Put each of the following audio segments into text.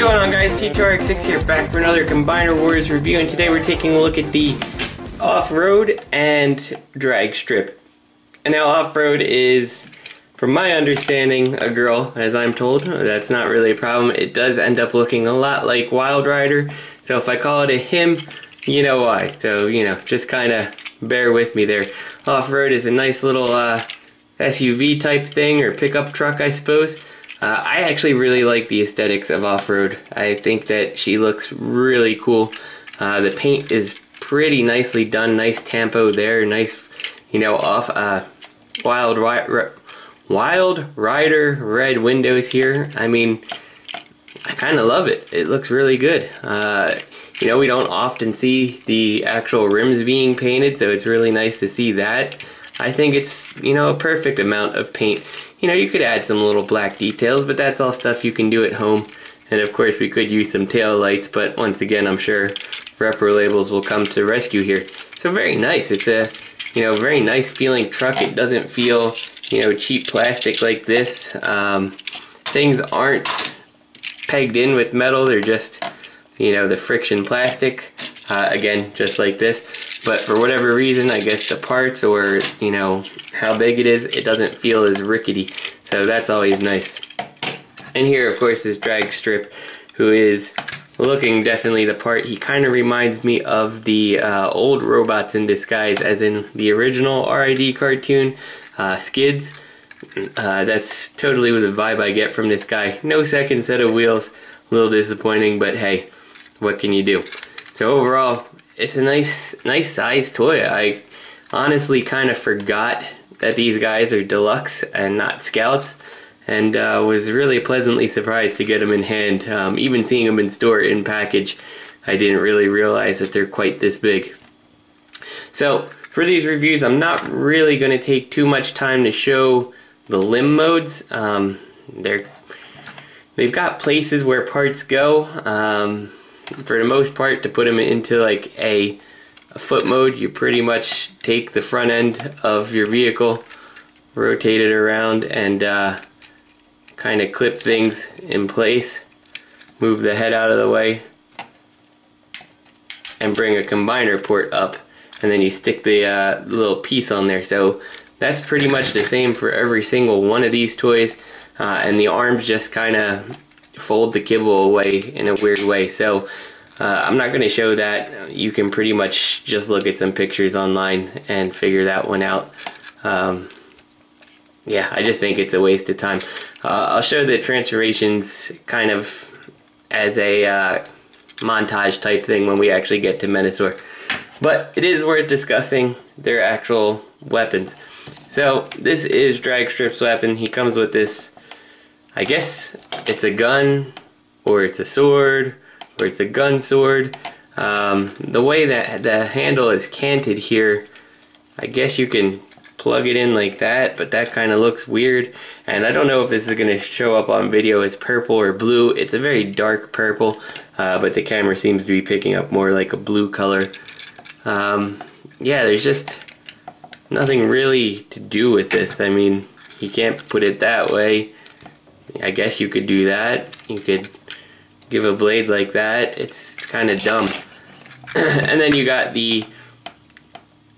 going on, guys? T2RX6 here, back for another Combiner Wars review, and today we're taking a look at the Offroad and Dragstrip. And now Offroad is, from my understanding, a girl, as I'm told. That's not really a problem. It does end up looking a lot like Wild Rider, so if I call it a him, you know why. So, you know, just kind of bear with me there. Offroad is a nice little SUV type thing, or pickup truck, I suppose. I actually really like the aesthetics of Offroad. I think that she looks really cool. The paint is pretty nicely done, nice tempo there, nice, you know, Wild Rider red windows here. I mean, I kind of love it. It looks really good. You know, we don't often see the actual rims being painted, so it's really nice to see that. I think it's, you know, a perfect amount of paint. You know, you could add some little black details, but that's all stuff you can do at home. And of course, we could use some tail lights, but once again, I'm sure repro labels will come to rescue here. So very nice. It's a, you know, very nice feeling truck. It doesn't feel, you know, cheap plastic like this. Things aren't pegged in with metal. They're just, you know, the friction plastic. Again, just like this. But for whatever reason, I guess the parts, or, you know, how big it is, it doesn't feel as rickety. So that's always nice. And here, of course, is Dragstrip, who is looking definitely the part. He kind of reminds me of the old Robots in Disguise, as in the original RID cartoon, Skids. That's totally the vibe I get from this guy. No second set of wheels, a little disappointing, but hey, what can you do? So overall, it's a nice size toy. I honestly kind of forgot that these guys are deluxe and not scouts, and was really pleasantly surprised to get them in hand. Even seeing them in store in package, I didn't really realize that they're quite this big. So for these reviews, I'm not really going to take too much time to show the limb modes. They've got places where parts go. For the most part, to put them into like a foot mode, you pretty much take the front end of your vehicle, rotate it around, and kind of clip things in place, move the head out of the way, and bring a combiner port up, and then you stick the little piece on there. So that's pretty much the same for every single one of these toys, and the arms just kind of fold the kibble away in a weird way. So I'm not going to show that. You can pretty much just look at some pictures online and figure that one out. Yeah, I just think it's a waste of time. I'll show the transformations kind of as a montage type thing when we actually get to Menasor. But it is worth discussing their actual weapons. So this is Dragstrip's weapon. He comes with this, I guess it's a gun, or it's a sword, or it's a gun sword. The way that the handle is canted here, I guess you can plug it in like that, but that kind of looks weird. And I don't know if this is going to show up on video as purple or blue. It's a very dark purple, but the camera seems to be picking up more like a blue color. Yeah, there's just nothing really to do with this. I mean, you can't put it that way. I guess you could do that. You could give a blade like that. It's kind of dumb. And then you got the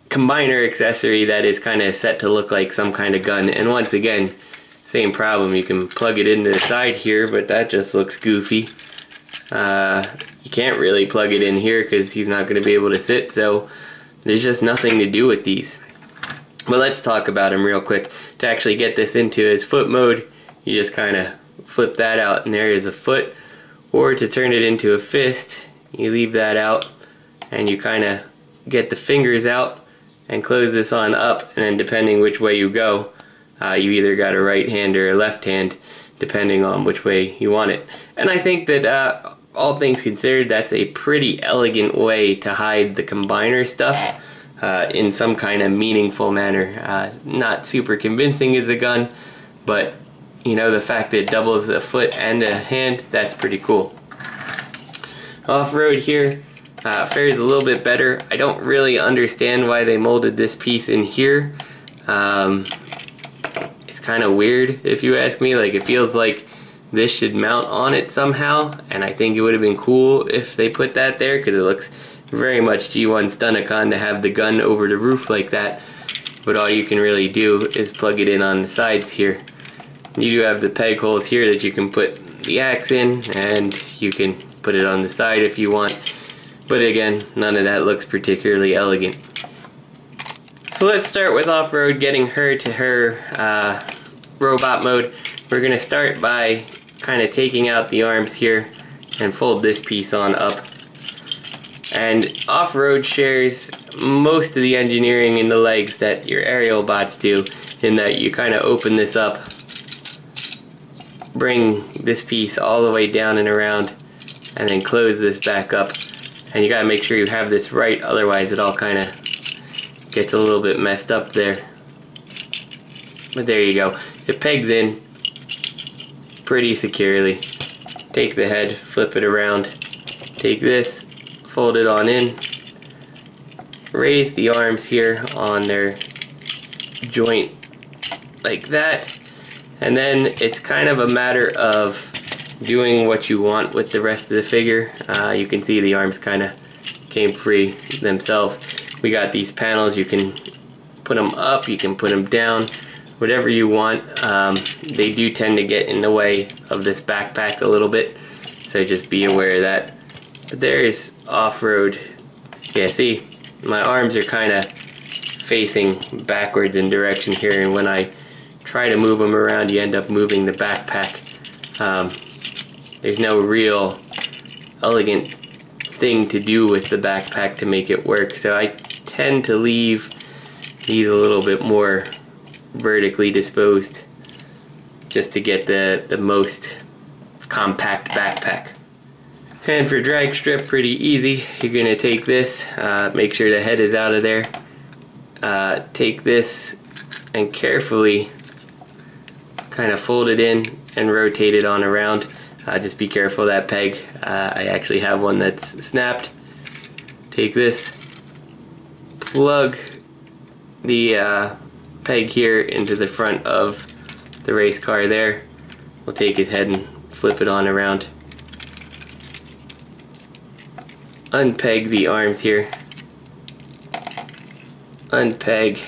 combiner accessory that is kind of set to look like some kind of gun. And once again, same problem. You can plug it into the side here, but that just looks goofy. You can't really plug it in here because he's not going to be able to sit, so there's just nothing to do with these. But let's talk about him real quick. To actually get this into his foot mode, you just kind of flip that out and there is a foot. Or to turn it into a fist, you leave that out and you kind of get the fingers out and close this on up, and then depending which way you go, you either got a right hand or a left hand, depending on which way you want it. And I think that all things considered, that's a pretty elegant way to hide the combiner stuff in some kind of meaningful manner. Not super convincing as a gun, but you know, the fact that it doubles a foot and a hand, that's pretty cool. Offroad here fares a little bit better. I don't really understand why they molded this piece in here. It's kind of weird, if you ask me. Like, it feels like this should mount on it somehow, and I think it would have been cool if they put that there, because it looks very much G1 Stunticon to have the gun over the roof like that. But all you can really do is plug it in on the sides here. You do have the peg holes here that you can put the axe in, and you can put it on the side if you want. But again, none of that looks particularly elegant. So let's start with Offroad, getting her to her robot mode. We're going to start by kind of taking out the arms here and fold this piece on up. And Offroad shares most of the engineering in the legs that your aerial bots do, in that you kind of open this up, bring this piece all the way down and around, and then close this back up. And you gotta make sure you have this right, otherwise it all kind of gets a little bit messed up there. But there you go. It pegs in pretty securely. Take the head, flip it around, take this, fold it on in, raise the arms here on their joint like that, and then it's kind of a matter of doing what you want with the rest of the figure. You can see the arms kind of came free themselves. We got these panels, you can put them up, you can put them down, whatever you want. They do tend to get in the way of this backpack a little bit, so just be aware of that. But there's Offroad. Yeah, see, my arms are kind of facing backwards in direction here, and when I try to move them around, you end up moving the backpack. There's no real elegant thing to do with the backpack to make it work, so I tend to leave these a little bit more vertically disposed just to get the most compact backpack. And for drag strip, pretty easy. You're going to take this, make sure the head is out of there, take this and carefully kind of fold it in and rotate it on around. Just be careful of that peg. I actually have one that's snapped. Take this, plug the peg here into the front of the race car there. We'll take his head and flip it on around. Unpeg the arms here. Unpeg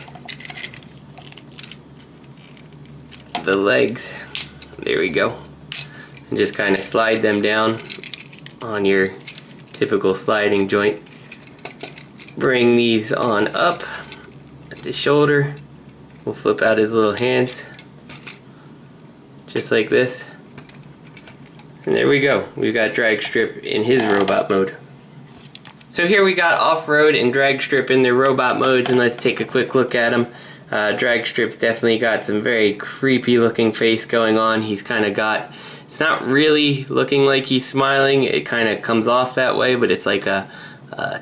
the legs. There we go. And just kind of slide them down on your typical sliding joint. Bring these on up at the shoulder. We'll flip out his little hands just like this. And there we go. We've got Dragstrip in his robot mode. So here we got Offroad and Dragstrip in their robot modes, and let's take a quick look at them. Dragstrip's definitely got some very creepy looking face going on. He's kind of got, it's not really looking like he's smiling, it kind of comes off that way, but it's like a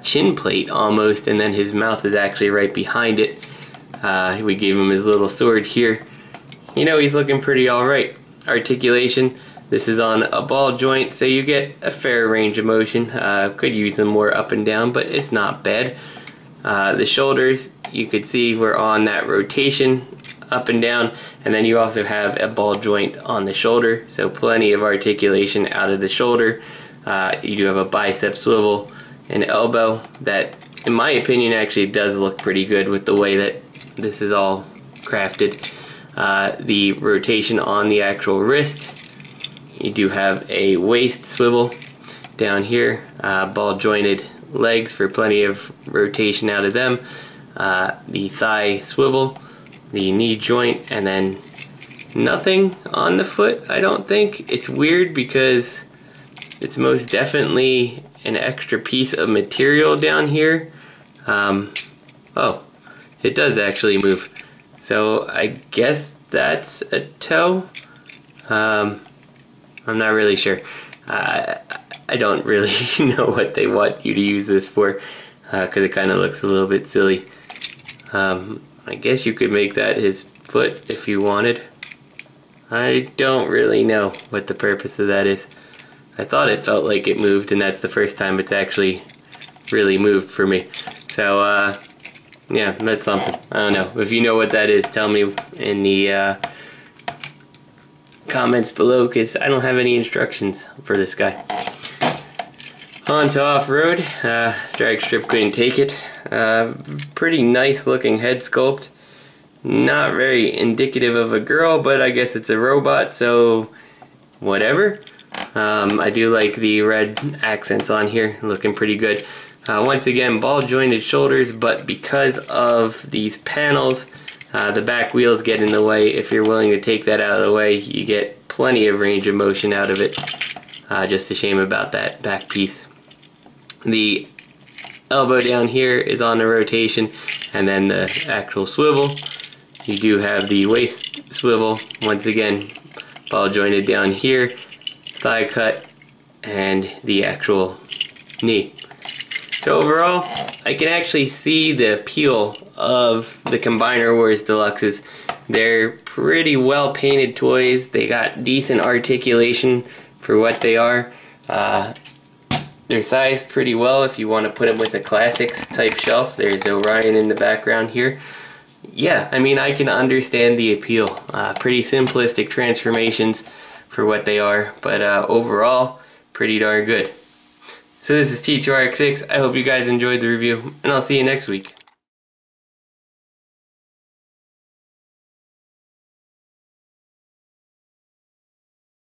chin plate almost, and then his mouth is actually right behind it. We gave him his little sword here. You know, he's looking pretty alright. Articulation, this is on a ball joint, so you get a fair range of motion. Could use them more up and down, but it's not bad. The shoulders, you could see we're on that rotation up and down, and then you also have a ball joint on the shoulder, so plenty of articulation out of the shoulder. You do have a bicep swivel and elbow that, in my opinion, actually does look pretty good with the way that this is all crafted. The rotation on the actual wrist, you do have a waist swivel down here, ball jointed legs for plenty of rotation out of them, the thigh swivel, the knee joint, and then nothing on the foot, I don't think. It's weird because it's most definitely an extra piece of material down here. Oh, it does actually move. So I guess that's a toe. I'm not really sure. I don't really know what they want you to use this for, because it kind of looks a little bit silly. I guess you could make that his foot if you wanted. I don't really know what the purpose of that is. I thought it felt like it moved, and that's the first time it's actually really moved for me. So yeah, that's something. I don't know. If you know what that is, tell me in the comments below because I don't have any instructions for this guy. On to off-road. Dragstrip couldn't take it. Pretty nice looking head sculpt. Not very indicative of a girl, but I guess it's a robot, so whatever. I do like the red accents on here, looking pretty good. Once again, ball jointed shoulders, but because of these panels, the back wheels get in the way. If you're willing to take that out of the way, you get plenty of range of motion out of it. Just a shame about that back piece. The elbow down here is on the rotation, and then the actual swivel. You do have the waist swivel, once again, ball jointed down here, thigh cut, and the actual knee. So overall, I can actually see the appeal of the Combiner Wars Deluxes. They're pretty well painted toys. They got decent articulation for what they are. They're sized pretty well if you want to put them with a classics type shelf. There's Orion in the background here. Yeah, I mean, I can understand the appeal. Pretty simplistic transformations for what they are, but overall, pretty darn good. So this is T2RX6. I hope you guys enjoyed the review, and I'll see you next week.